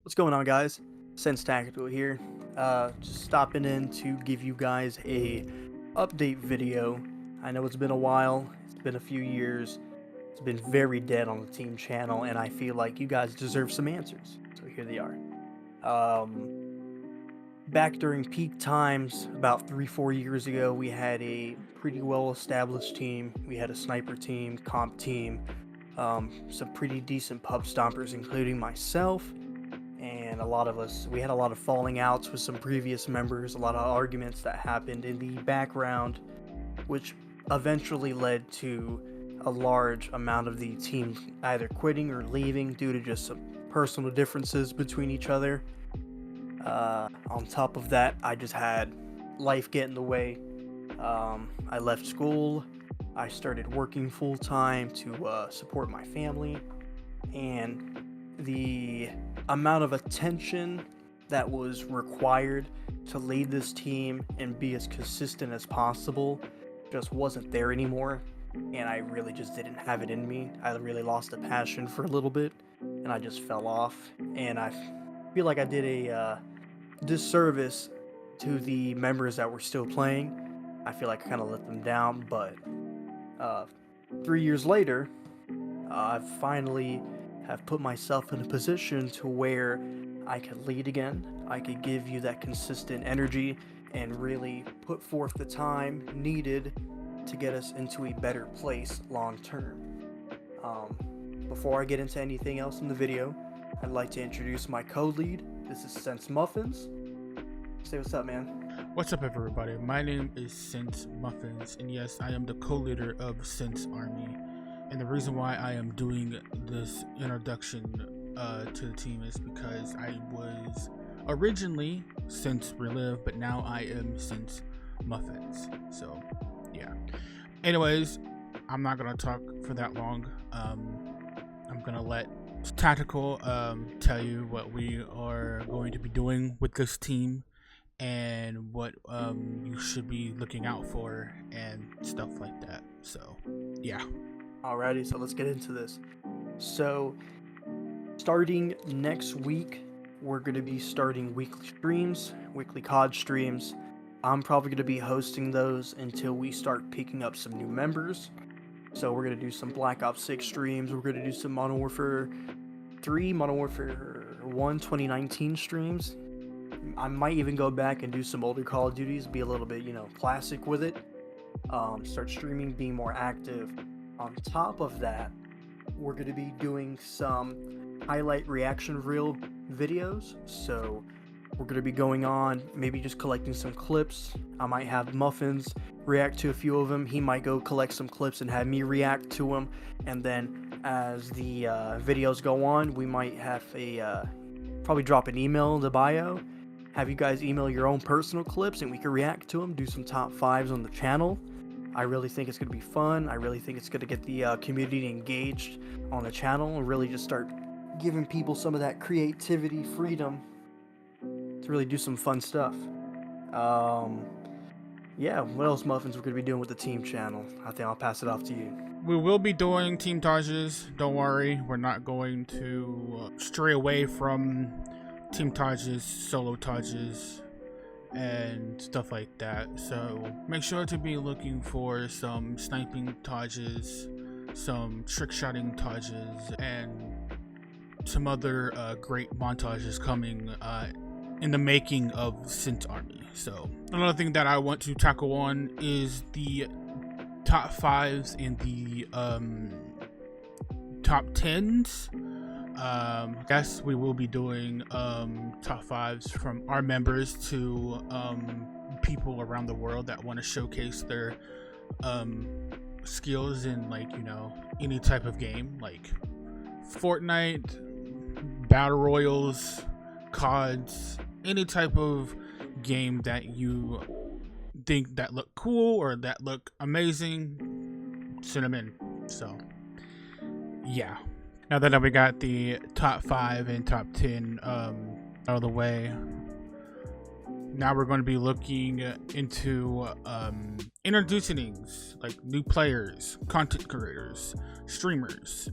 What's going on, guys? Sense Tactical here. Just stopping in to give you guys a update video. I know it's been a while. It's been a few years. It's been very dead on the team channel, and I feel like you guys deserve some answers. So here they are. Back during peak times, about 3-4 years ago, we had a pretty well-established team. We had a sniper team, comp team, some pretty decent pub stompers, including myself. And a lot of us, we had a lot of falling outs with some previous members, a lot of arguments that happened in the background, which eventually led to a large amount of the team either quitting or leaving due to just some personal differences between each other. On top of that, I just had life get in the way. I left school, I started working full-time to support my family, and the amount of attention that was required to lead this team and be as consistent as possible just wasn't there anymore, and I really just didn't have it in me. I really lost the passion for a little bit, and I just fell off, and I feel like I did a disservice to the members that were still playing. I feel like I kind of let them down, but 3 years later, I finally have put myself in a position to where I could lead again. I could give you that consistent energy and really put forth the time needed to get us into a better place long term. Before I get into anything else in the video, I'd like to introduce my co-lead. This is Sense Mxffins. Say what's up, man. What's up, everybody? My name is Sense Mxffins, and yes, I am the co-leader of Sense Army. And the reason why I am doing this introduction to the team is because I was originally Sense Relive, but now I am Sense Mxffins. So, yeah. Anyways, I'm not gonna talk for that long. I'm gonna let Tactical tell you what we are going to be doing with this team and what you should be looking out for and stuff like that. So, yeah. Alrighty, so let's get into this. So, starting next week, we're going to be starting weekly streams, weekly COD streams. I'm probably going to be hosting those until we start picking up some new members. So we're going to do some Black Ops 6 streams, we're going to do some Modern Warfare 3, Modern Warfare 1 2019 streams. I might even go back and do some older Call of Duties, be a little bit, classic with it. Start streaming, being more active. On top of that, we're going to be doing some highlight reaction reel videos. So we're going to be going on, maybe just collecting some clips. I might have Muffins react to a few of them. He might go collect some clips and have me react to them. And then as the videos go on, we might have probably drop an email in the bio. Have you guys email your own personal clips and we can react to them, do some top 5s on the channel. I really think it's going to be fun. I really think it's going to get the community engaged on the channel and really just start giving people some of that creativity, freedom to really do some fun stuff. Yeah, what else, Muffins, we're going to be doing with the team channel? I think I'll pass it off to you. We will be doing team Tages. Don't worry, we're not going to stray away from team Tages, solo Tages, and stuff like that. So make sure to be looking for some sniping Tages, some trick shotting Tages, and some other great montages coming in the making of Sense Army. So another thing that I want to tackle on is the top 5s and the top 10s. Yes, we will be doing top 5s from our members to people around the world that want to showcase their skills in, like, any type of game, like Fortnite, battle royals, CODs, any type of game that you think that look cool or that look amazing, send them in. So yeah, now that we got the top 5 and top 10 out of the way, now we're going to be looking into introducing like new players, content creators, streamers.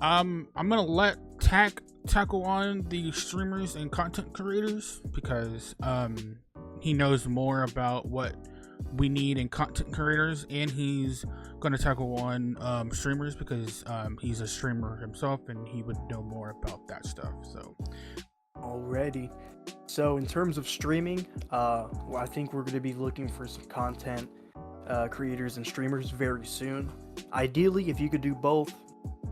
I'm gonna let Tac tackle on the streamers and content creators because he knows more about what we need in content creators, and he's going to tackle on streamers because he's a streamer himself and he would know more about that stuff. So Alrighty. So in terms of streaming, well, I think we're going to be looking for some content creators and streamers very soon. Ideally, if you could do both,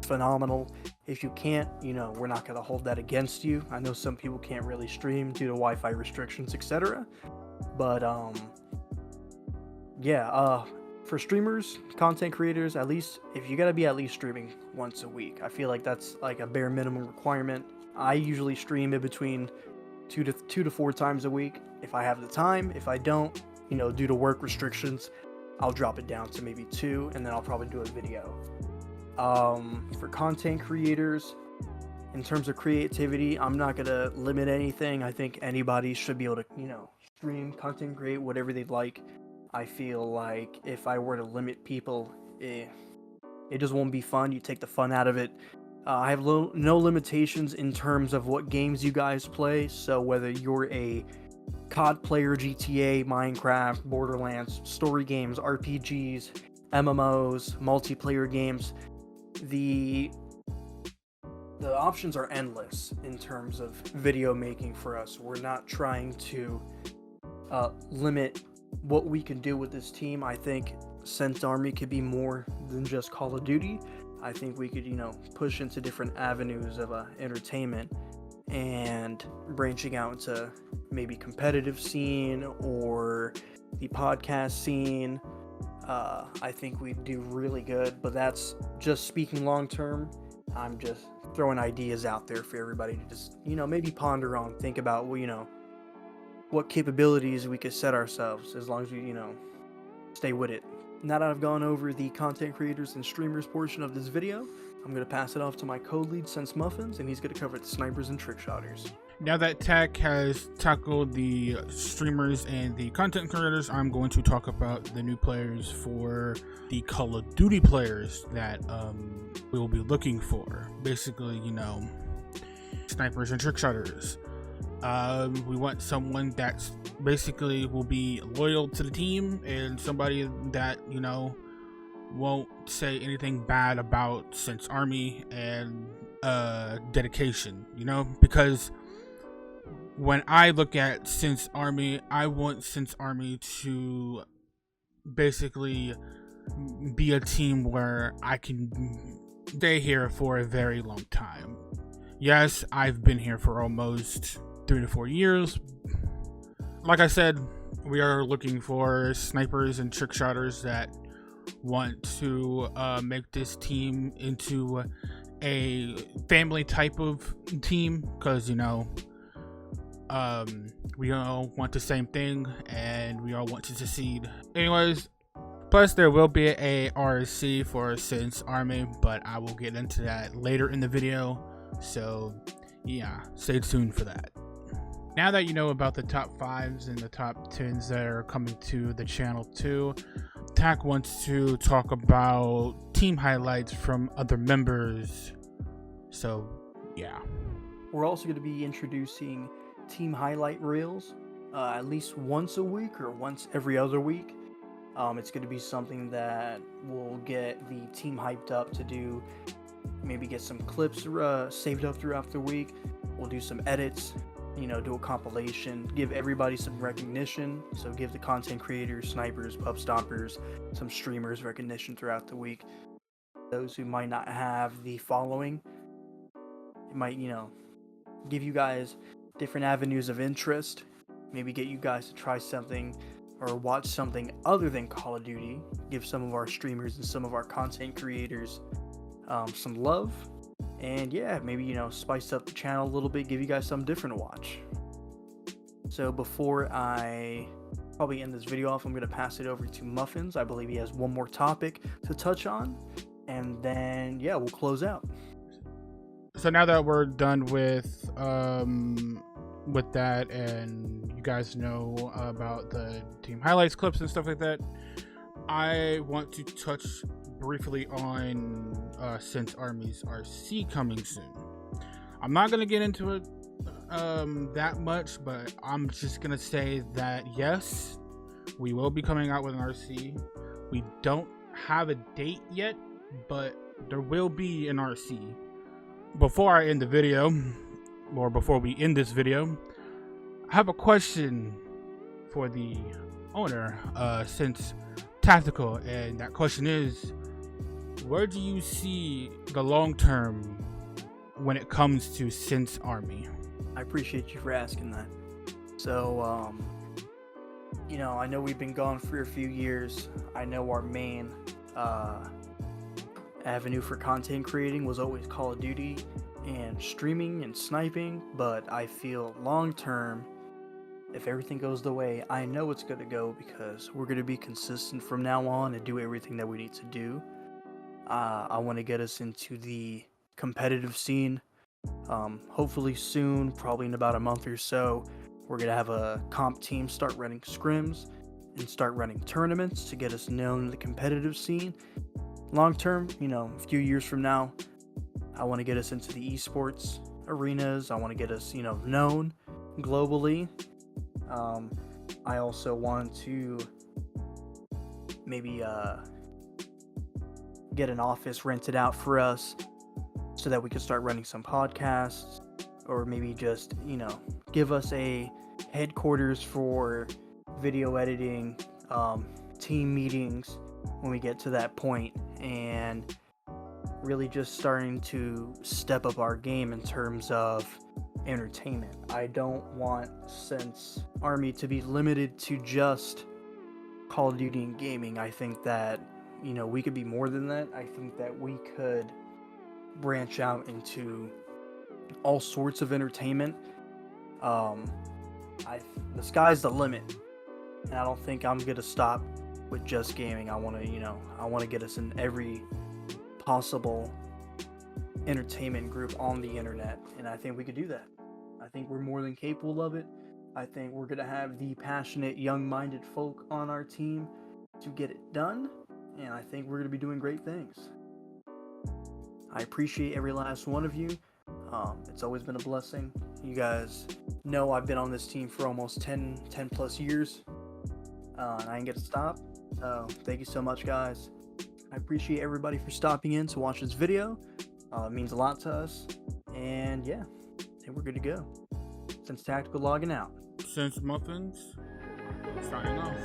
phenomenal. If you can't, we're not going to hold that against you. I know some people can't really stream due to Wi-Fi restrictions, etc. But for streamers, content creators, at least if you got to be at least streaming once a week. I feel like that's like a bare minimum requirement. I usually stream in between two to four times a week if I have the time. If I don't, due to work restrictions, I'll drop it down to maybe 2, and then I'll probably do a video. For content creators, in terms of creativity, I'm not gonna limit anything. I think anybody should be able to, stream, content create, whatever they'd like. I feel like if I were to limit people, it just won't be fun. You take the fun out of it. I have no limitations in terms of what games you guys play. So whether you're a COD player, GTA, Minecraft, Borderlands, story games, RPGs, MMOs, multiplayer games, the options are endless in terms of video making for us. We're not trying to limit what we can do with this team. I think Sense Army could be more than just Call of Duty. I think we could, push into different avenues of entertainment and branching out into maybe competitive scene or the podcast scene. I think we do really good, but that's just speaking long term. I'm just throwing ideas out there for everybody to just, maybe ponder on, think about, what capabilities we could set ourselves as long as we, stay with it. Now that I've gone over the content creators and streamers portion of this video, I'm going to pass it off to my co-lead, Sense Mxffins, and he's going to cover the snipers and trick shotters. now that Tak has tackled the streamers and the content creators, I'm going to talk about the new players for the Call of Duty players that we will be looking for. Basically, snipers and trick shotters. We want someone that's basically will be loyal to the team and somebody that, won't say anything bad about Sense Army and dedication, because when I look at Sense Army, I want Sense Army to basically be a team where I can stay here for a very long time. Yes, I've been here for almost 3 to 4 years. Like I said, we are looking for snipers and trick shotters that want to make this team into a family type of team, because we all want the same thing and we all want to succeed. Anyways, plus there will be a RSC for Sense Army, but I will get into that later in the video, so yeah, stay tuned for that. Now that you know about the top 5s and the top 10s that are coming to the channel too, Tak wants to talk about team highlights from other members. So yeah, we're also going to be introducing team highlight reels at least once a week or once every other week. It's going to be something that will get the team hyped up to do, maybe get some clips saved up throughout the week. We'll do some edits, do a compilation, give everybody some recognition. So give the content creators, snipers, pub stompers, some streamers recognition throughout the week. Those who might not have the following, it might, give you guys different avenues of interest. Maybe get you guys to try something or watch something other than Call of Duty. Give some of our streamers and some of our content creators some love. And yeah, maybe, spice up the channel a little bit, give you guys something different to watch. So before I probably end this video off, I'm going to pass it over to Mxffins. I believe he has one more topic to touch on. And then, yeah, we'll close out. So now that we're done with that, and you guys know about the team highlights, clips, and stuff like that, I want to touch briefly on Sense Army's RC coming soon. I'm not gonna get into it that much, but I'm just gonna say that yes, we will be coming out with an RC. We don't have a date yet, but there will be an RC. Before I end the video, or before we end this video, I have a question for the owner, Sense Tactical, and that question is, where do you see the long term when it comes to Sense Army? I appreciate you for asking that. So, I know we've been gone for a few years. I know our main avenue for content creating was always Call of Duty and streaming and sniping, but I feel long term, if everything goes the way I know it's going to go, because we're going to be consistent from now on and do everything that we need to do. I want to get us into the competitive scene. Hopefully soon, probably in about a month or so, we're going to have a comp team start running scrims and start running tournaments to get us known in the competitive scene. Long term, a few years from now, I want to get us into the esports arenas. I want to get us, known globally. I also want to maybe get an office rented out for us so that we could start running some podcasts, or maybe just, give us a headquarters for video editing, team meetings when we get to that point, and really just starting to step up our game in terms of entertainment. I don't want Sense Army to be limited to just Call of Duty and gaming. I think that, we could be more than that. I think that we could branch out into all sorts of entertainment. The sky's the limit, and I don't think I'm gonna stop with just gaming. I want to get us in every possible entertainment group on the internet, and I think we could do that. I think we're more than capable of it. I think we're gonna have the passionate, young-minded folk on our team to get it done, and I think we're gonna be doing great things. I appreciate every last one of you. It's always been a blessing. You guys know I've been on this team for almost 10 plus years, and I ain't get to stop. So thank you so much, guys. I appreciate everybody for stopping in to watch this video. It means a lot to us. And yeah, I think we're good to go. Sense Tactical logging out. Sense Muffins signing off.